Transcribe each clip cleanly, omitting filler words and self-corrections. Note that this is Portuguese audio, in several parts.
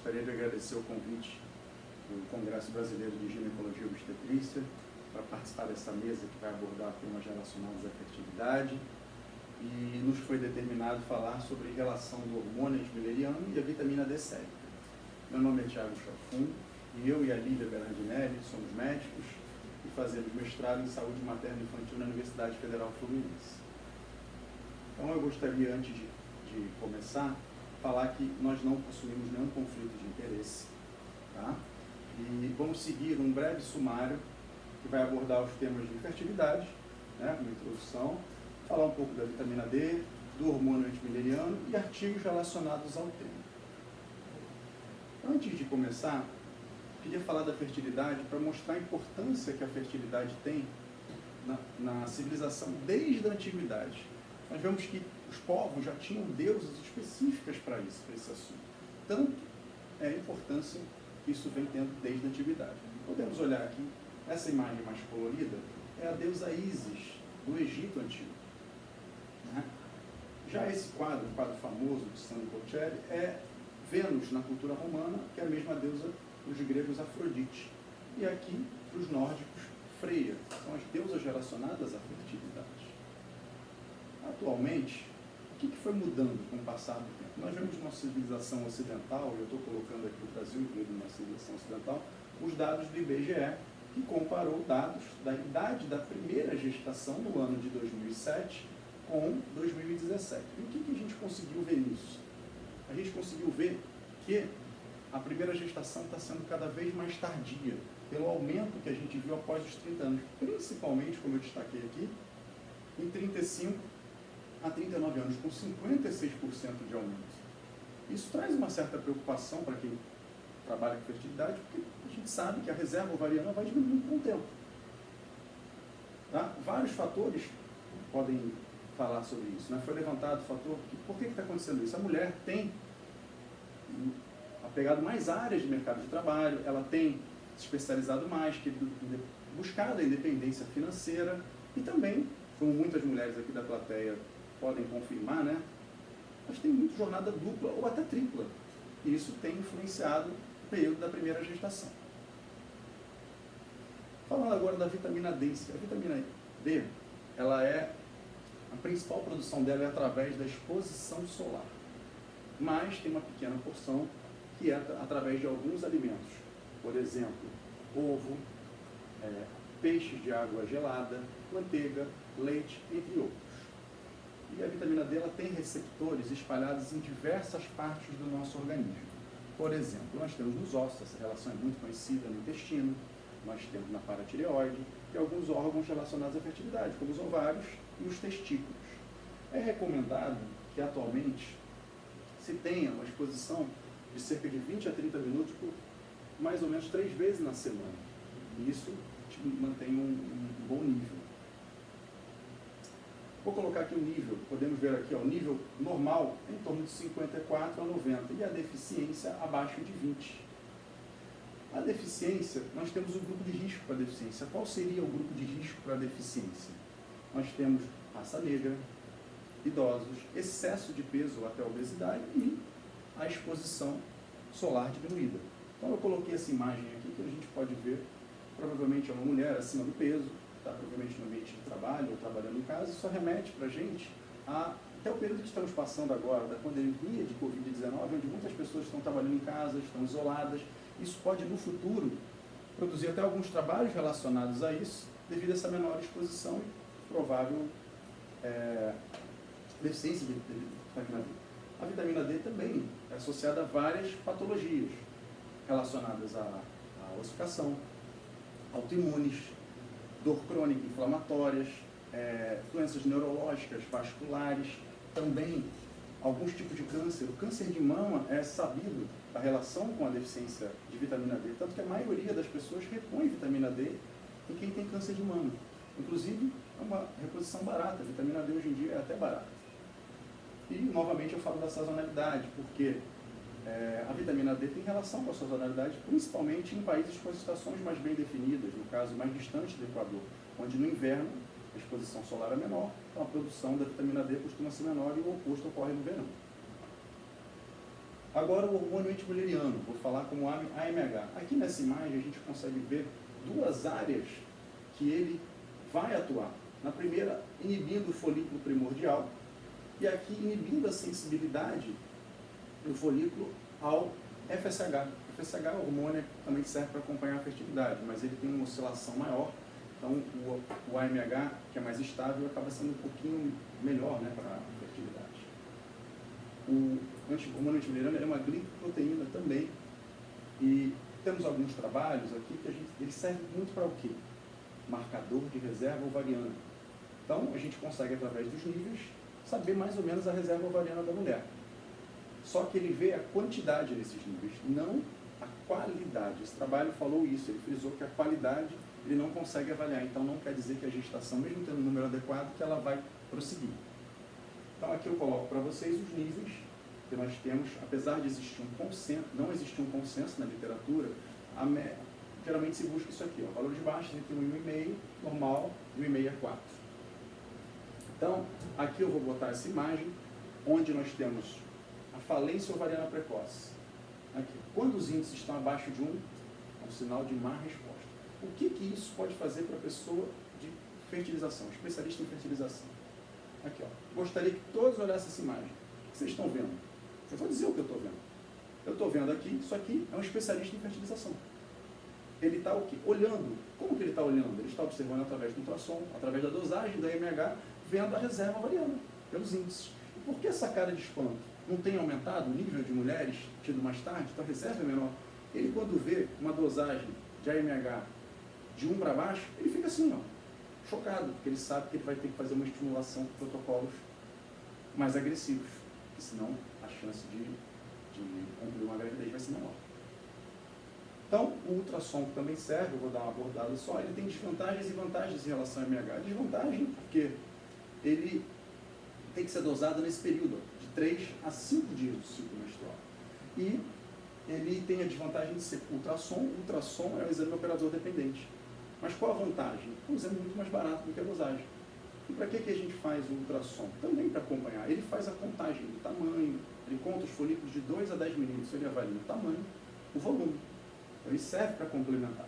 Gostaria de agradecer o convite do Congresso Brasileiro de Ginecologia e Obstetrícia para participar dessa mesa que vai abordar temas relacionados à fertilidade. E nos foi determinado falar sobre a relação do hormônio antimileriano e a vitamina D7. Meu nome é Thiago Chalfun e eu e a Lívia Berardinelli somos médicos e fazemos mestrado em saúde materna e infantil na Universidade Federal Fluminense. Então eu gostaria, antes de começar, falar que nós não possuímos nenhum conflito de interesse, tá? E vamos seguir um breve sumário que vai abordar os temas de fertilidade, né, como introdução, falar um pouco da vitamina D, do hormônio antimileriano e artigos relacionados ao tema. Antes de começar, queria falar da fertilidade para mostrar a importância que a fertilidade tem na civilização desde a antiguidade. Nós vemos que os povos já tinham deusas específicas para isso, para esse assunto. Tanto é a importância que isso vem tendo desde a antiguidade. Podemos olhar aqui, essa imagem mais colorida é a deusa Ísis, do Egito Antigo. Né? Já esse quadro, um quadro famoso de Sandro Botticelli, é Vênus na cultura romana, que é a mesma deusa dos gregos Afrodite. E aqui, para os nórdicos, Freia, são as deusas relacionadas à fertilidade. Atualmente, o que foi mudando com o passar do tempo? Nós vemos na civilização ocidental, eu estou colocando aqui o Brasil incluído na civilização ocidental, os dados do IBGE, que comparou dados da idade da primeira gestação no ano de 2007 com 2017. E o que a gente conseguiu ver nisso? A gente conseguiu ver que a primeira gestação está sendo cada vez mais tardia, pelo aumento que a gente viu após os 30 anos, principalmente, como eu destaquei aqui, em 35 a 39 anos, com 56% de aumento. Isso traz uma certa preocupação para quem trabalha com fertilidade, porque a gente sabe que a reserva ovariana vai diminuindo com o tempo. Tá? Vários fatores podem falar sobre isso. Né? Foi levantado o fator, por que está acontecendo isso? A mulher tem pegado mais áreas de mercado de trabalho, ela tem se especializado mais, buscado a independência financeira e também, como muitas mulheres aqui da plateia podem confirmar, né? Mas tem muita jornada dupla ou até tripla. E isso tem influenciado o período da primeira gestação. Falando agora da vitamina D. A vitamina D, a principal produção dela é através da exposição solar. Mas tem uma pequena porção que é através de alguns alimentos. Por exemplo, ovo, peixes de água gelada, manteiga, leite, entre outros. E a vitamina D ela tem receptores espalhados em diversas partes do nosso organismo. Por exemplo, nós temos nos ossos, essa relação é muito conhecida no intestino, nós temos na paratireoide e alguns órgãos relacionados à fertilidade, como os ovários e os testículos. É recomendado que atualmente se tenha uma exposição de cerca de 20 a 30 minutos por mais ou menos 3 vezes na semana. E isso mantém um bom nível. Vou colocar aqui o nível, podemos ver aqui, ó, o nível normal é em torno de 54 a 90 e a deficiência abaixo de 20. A deficiência, nós temos um grupo de risco para a deficiência. Qual seria o grupo de risco para a deficiência? Nós temos raça negra, idosos, excesso de peso ou até obesidade e a exposição solar diminuída. Então eu coloquei essa imagem aqui que a gente pode ver, provavelmente é uma mulher acima do peso, está provavelmente no ambiente de trabalho ou trabalhando em casa, isso remete para a gente até o período que estamos passando agora, da pandemia de Covid-19, onde muitas pessoas estão trabalhando em casa, estão isoladas. Isso pode, no futuro, produzir até alguns trabalhos relacionados a isso, devido a essa menor exposição e provável deficiência de vitamina D. A vitamina D também é associada a várias patologias relacionadas à ossificação, autoimunes, dor crônica inflamatórias, doenças neurológicas, vasculares, também alguns tipos de câncer. O câncer de mama é sabido a relação com a deficiência de vitamina D, tanto que a maioria das pessoas repõe vitamina D em quem tem câncer de mama. Inclusive, é uma reposição barata, a vitamina D hoje em dia é até barata. E, novamente, eu falo da sazonalidade, porque a vitamina D tem relação com a sazonalidade, principalmente em países com as estações mais bem definidas, no caso, mais distante do Equador, onde no inverno a exposição solar é menor, então a produção da vitamina D costuma ser menor e o oposto ocorre no verão. Agora o hormônio antimileriano, vou falar como AMH. Aqui nessa imagem a gente consegue ver duas áreas que ele vai atuar. Na primeira, inibindo o folículo primordial, e aqui inibindo a sensibilidade do folículo ao FSH. O FSH é um hormônio que também serve para acompanhar a fertilidade, mas ele tem uma oscilação maior, então o AMH, que é mais estável, acaba sendo um pouquinho melhor, né, para a fertilidade. O hormônio antimileriano é uma glicoproteína também, e temos alguns trabalhos aqui que ele serve muito para o quê? Marcador de reserva ovariana. Então, a gente consegue, através dos níveis, saber mais ou menos a reserva ovariana da mulher. Só que ele vê a quantidade nesses níveis, não a qualidade. Esse trabalho falou isso, ele frisou que a qualidade ele não consegue avaliar. Então, não quer dizer que a gestação, mesmo tendo um número adequado, que ela vai prosseguir. Então, aqui eu coloco para vocês os níveis que nós temos, apesar de existir um consenso, não existir um consenso na literatura, geralmente se busca isso aqui, ó, valores baixos entre 1,5, normal, 1,5 a 4. Então, aqui eu vou botar essa imagem, onde nós temos a falência ovariana precoce. Aqui, quando os índices estão abaixo de 1, é um sinal de má resposta. O que isso pode fazer para a pessoa de fertilização, especialista em fertilização? Aqui, ó, gostaria que todos olhassem essa imagem. O que vocês estão vendo? Eu vou dizer o que eu estou vendo. Eu estou vendo aqui, isso aqui é um especialista em fertilização. Ele está o quê? Olhando. Como que ele está olhando? Ele está observando através do ultrassom, através da dosagem da AMH, vendo a reserva ovariana, pelos índices. E por que essa cara de espanto? Não tem aumentado o nível de mulheres tido mais tarde? Então a reserva é menor. Ele, quando vê uma dosagem de AMH de 1 para baixo, ele fica assim, ó, chocado, porque ele sabe que ele vai ter que fazer uma estimulação com protocolos mais agressivos, porque senão a chance de concluir uma gravidez vai ser menor. Então, o ultrassom também serve, eu vou dar uma abordada só, ele tem desvantagens e vantagens em relação ao MH. Desvantagem porque ele tem que ser dosado nesse período, de 3 a 5 dias do ciclo menstrual. E ele tem a desvantagem de ser ultrassom. O ultrassom é um exame operador dependente. Mas qual a vantagem? É um exame muito mais barato do que a dosagem. E para que a gente faz o ultrassom? Também para acompanhar. Ele faz a contagem do tamanho, ele conta os folículos de 2 a 10 milímetros, ele avalia o tamanho, o volume. Então, ele serve para complementar.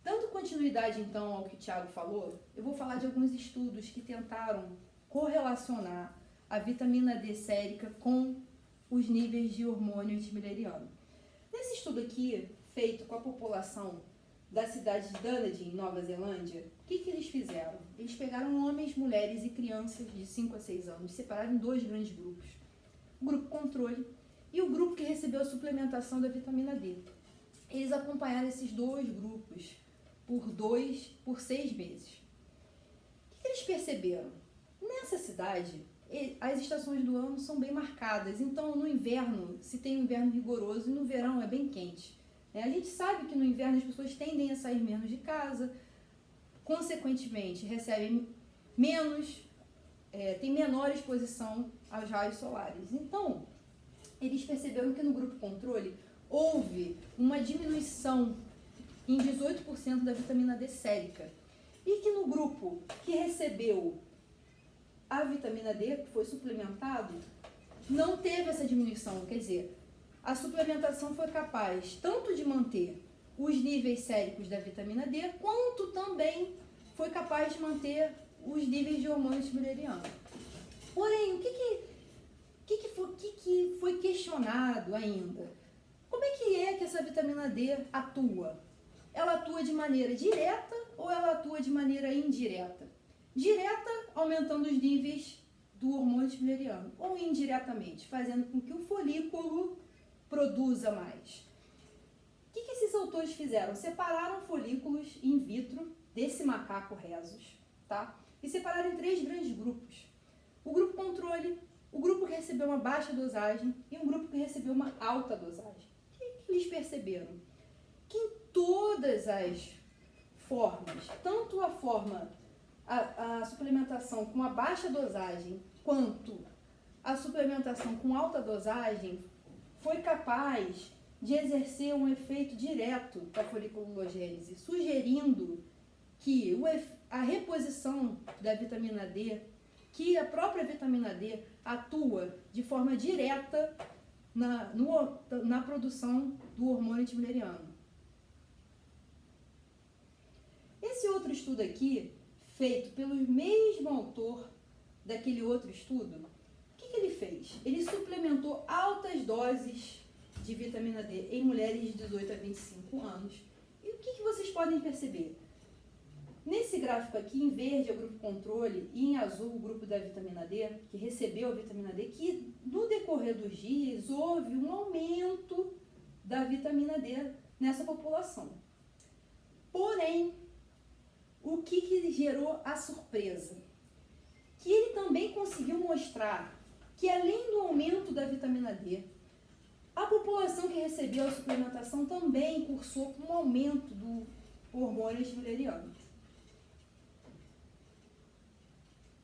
Dando continuidade, então, ao que o Thiago falou, eu vou falar de alguns estudos que tentaram correlacionar a vitamina D sérica com os níveis de hormônio antimileriano. Nesse estudo aqui, feito com a população da cidade de Dunedin, em Nova Zelândia, o que eles fizeram? Eles pegaram homens, mulheres e crianças de 5 a 6 anos, separaram em 2 grandes grupos. O grupo controle e o grupo que recebeu a suplementação da vitamina D. Eles acompanharam esses 2 grupos por 6 meses. O que eles perceberam? Nessa cidade, as estações do ano são bem marcadas. Então, no inverno, se tem um inverno rigoroso, e no verão é bem quente. A gente sabe que no inverno as pessoas tendem a sair menos de casa, consequentemente, recebem menos, tem menor exposição aos raios solares. Então, eles perceberam que no grupo controle houve uma diminuição em 18% da vitamina D sérica. E que no grupo que recebeu a vitamina D, que foi suplementado, não teve essa diminuição. Quer dizer, a suplementação foi capaz tanto de manter os níveis séricos da vitamina D, quanto também foi capaz de manter os níveis de hormônio antimileriano. Porém, o que foi questionado ainda? Como é que essa vitamina D atua? Ela atua de maneira direta ou ela atua de maneira indireta? Direta, aumentando os níveis do hormônio antimileriano, ou indiretamente, fazendo com que o folículo produza mais. O que esses autores fizeram? Separaram folículos in vitro desse macaco rhesus, tá? E separaram em 3 grandes grupos. O grupo controle, o grupo que recebeu uma baixa dosagem e um grupo que recebeu uma alta dosagem. O que eles perceberam? Que em todas as formas, tanto a forma, a suplementação com a baixa dosagem, quanto a suplementação com alta dosagem, foi capaz de exercer um efeito direto da foliculogênese, sugerindo que a reposição da vitamina D, que a própria vitamina D atua de forma direta na produção do hormônio antimileriano. Esse outro estudo aqui, feito pelo mesmo autor daquele outro estudo, o que ele fez? Ele suplementou altas doses de vitamina D em mulheres de 18 a 25 anos. E o que vocês podem perceber? Nesse gráfico aqui, em verde é o grupo controle e em azul o grupo da vitamina D, que recebeu a vitamina D, que no decorrer dos dias houve um aumento da vitamina D nessa população. Porém, o que gerou a surpresa? Que ele também conseguiu mostrar que além do aumento da vitamina D, a população que recebeu a suplementação também cursou com um aumento do hormônio antimileriano.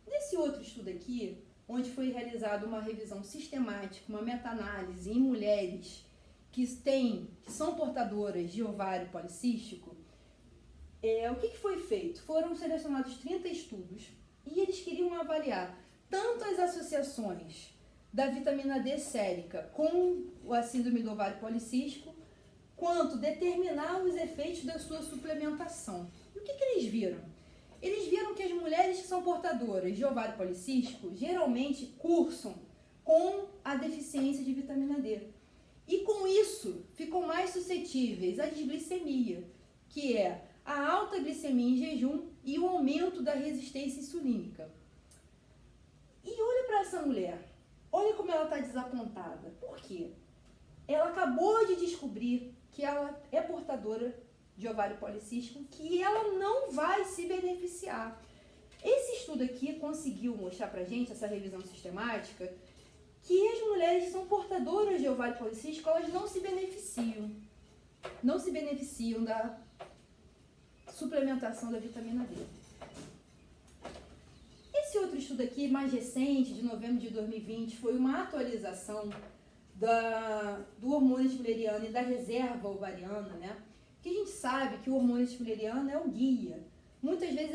Nesse outro estudo aqui, onde foi realizada uma revisão sistemática, uma meta-análise em mulheres que são portadoras de ovário policístico, o que foi feito? Foram selecionados 30 estudos e eles queriam avaliar tanto as associações da vitamina D sérica com a síndrome do ovário policístico, quanto determinar os efeitos da sua suplementação. E o que eles viram? Eles viram que as mulheres que são portadoras de ovário policístico geralmente cursam com a deficiência de vitamina D. E com isso, ficam mais suscetíveis à disglicemia, que é a alta glicemia em jejum e o aumento da resistência insulínica. E olha para essa mulher, olha como ela está desapontada. Por quê? Ela acabou de descobrir que ela é portadora de ovário policístico, que ela não vai se beneficiar. Esse estudo aqui conseguiu mostrar pra gente, essa revisão sistemática, que as mulheres que são portadoras de ovário policístico, elas não se beneficiam da suplementação da vitamina D. Esse outro estudo aqui, mais recente, de novembro de 2020, foi uma atualização do hormônio antimileriano e da reserva ovariana, né? Que a gente sabe que o hormônio antimileriano é um guia. Muitas vezes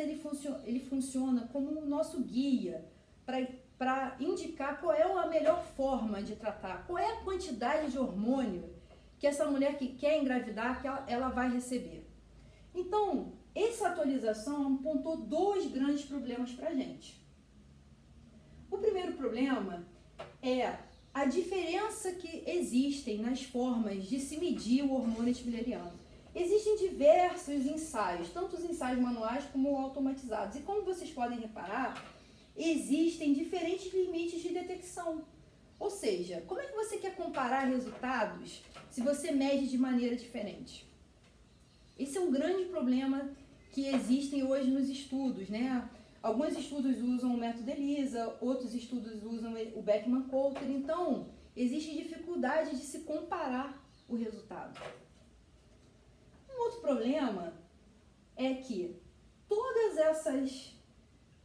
ele funciona como o nosso guia para indicar qual é a melhor forma de tratar, qual é a quantidade de hormônio que essa mulher que quer engravidar, que ela vai receber. Então, essa atualização apontou dois grandes problemas para a gente. O primeiro problema é a diferença que existem nas formas de se medir o hormônio antimileriano. Existem diversos ensaios, tanto os ensaios manuais como automatizados. E como vocês podem reparar, existem diferentes limites de detecção. Ou seja, como é que você quer comparar resultados se você mede de maneira diferente? Esse é um grande problema que existem hoje nos estudos, né? Alguns estudos usam o método ELISA, outros estudos usam o Beckman-Coulter. Então, existe dificuldade de se comparar o resultado. Um outro problema é que todas essas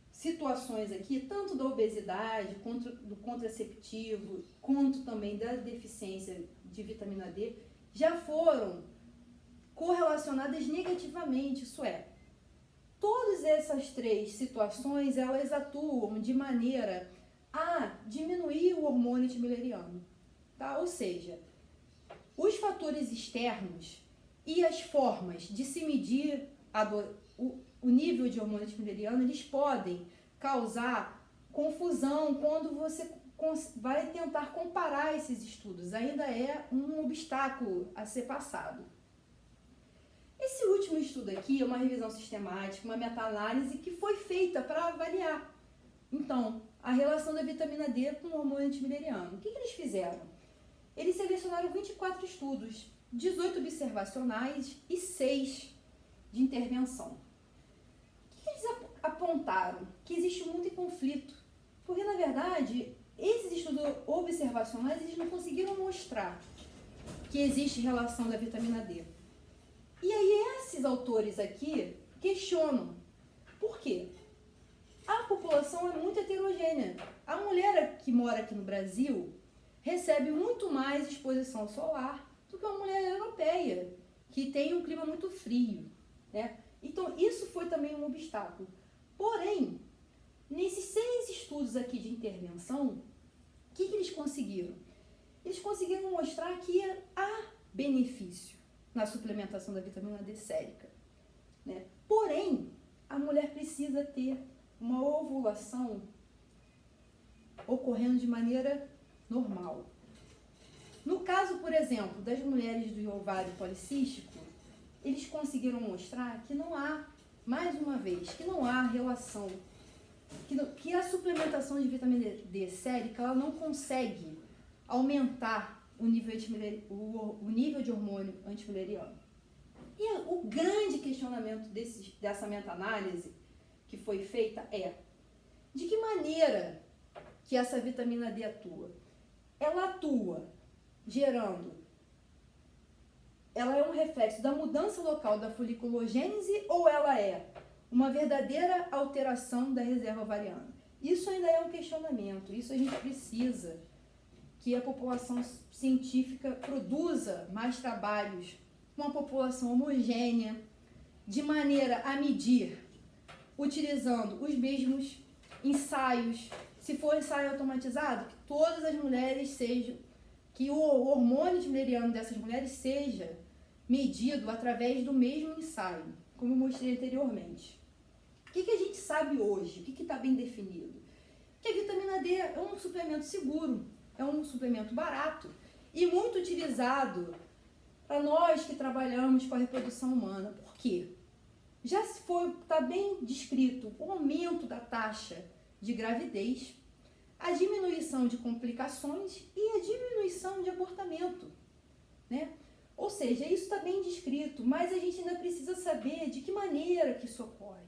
situações aqui, tanto da obesidade, quanto do contraceptivo, quanto também da deficiência de vitamina D, já foram correlacionadas negativamente, isso é, todas essas três situações, elas atuam de maneira a diminuir o hormônio antimileriano, tá? Ou seja, os fatores externos e as formas de se medir o nível de hormônio antimileriano, eles podem causar confusão quando você vai tentar comparar esses estudos. Ainda é um obstáculo a ser passado. Esse último estudo aqui é uma revisão sistemática, uma meta-análise que foi feita para avaliar, então, a relação da vitamina D com o hormônio antimileriano. O que eles fizeram? Eles selecionaram 24 estudos, 18 observacionais e 6 de intervenção. O que eles apontaram? Que existe muito conflito, porque, na verdade, esses estudos observacionais, eles não conseguiram mostrar que existe relação da vitamina D. E aí esses autores aqui questionam. Por quê? A população é muito heterogênea. A mulher que mora aqui no Brasil recebe muito mais exposição solar do que uma mulher europeia, que tem um clima muito frio, né? Então, isso foi também um obstáculo. Porém, nesses 6 estudos aqui de intervenção, o que eles conseguiram? eles conseguiram mostrar que há benefício na suplementação da vitamina D sérica, né? Porém, a mulher precisa ter uma ovulação ocorrendo de maneira normal. No caso, por exemplo, das mulheres do ovário policístico, eles conseguiram mostrar que não há, mais uma vez, que não há relação, que a suplementação de vitamina D sérica, ela não consegue aumentar o nível de hormônio antimileriano. E o grande questionamento dessa meta-análise que foi feita é: de que maneira que essa vitamina D atua? Ela atua gerando, ela é um reflexo da mudança local da foliculogênese ou ela é uma verdadeira alteração da reserva ovariana? Isso ainda é um questionamento, isso a gente precisa que a população científica produza mais trabalhos com uma população homogênea, de maneira a medir, utilizando os mesmos ensaios. Se for ensaio automatizado, que todas as mulheres sejam, que o hormônio antimileriano dessas mulheres seja medido através do mesmo ensaio, como eu mostrei anteriormente. O que a gente sabe hoje? O que está bem definido? Que a vitamina D é um suplemento seguro, é um suplemento barato e muito utilizado para nós que trabalhamos com a reprodução humana. Por quê? Já está bem descrito o aumento da taxa de gravidez, a diminuição de complicações e a diminuição de abortamento, né? Ou seja, isso está bem descrito, mas a gente ainda precisa saber de que maneira que isso ocorre,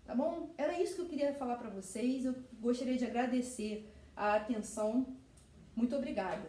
tá bom? Era isso que eu queria falar para vocês, eu gostaria de agradecer a atenção, muito obrigada.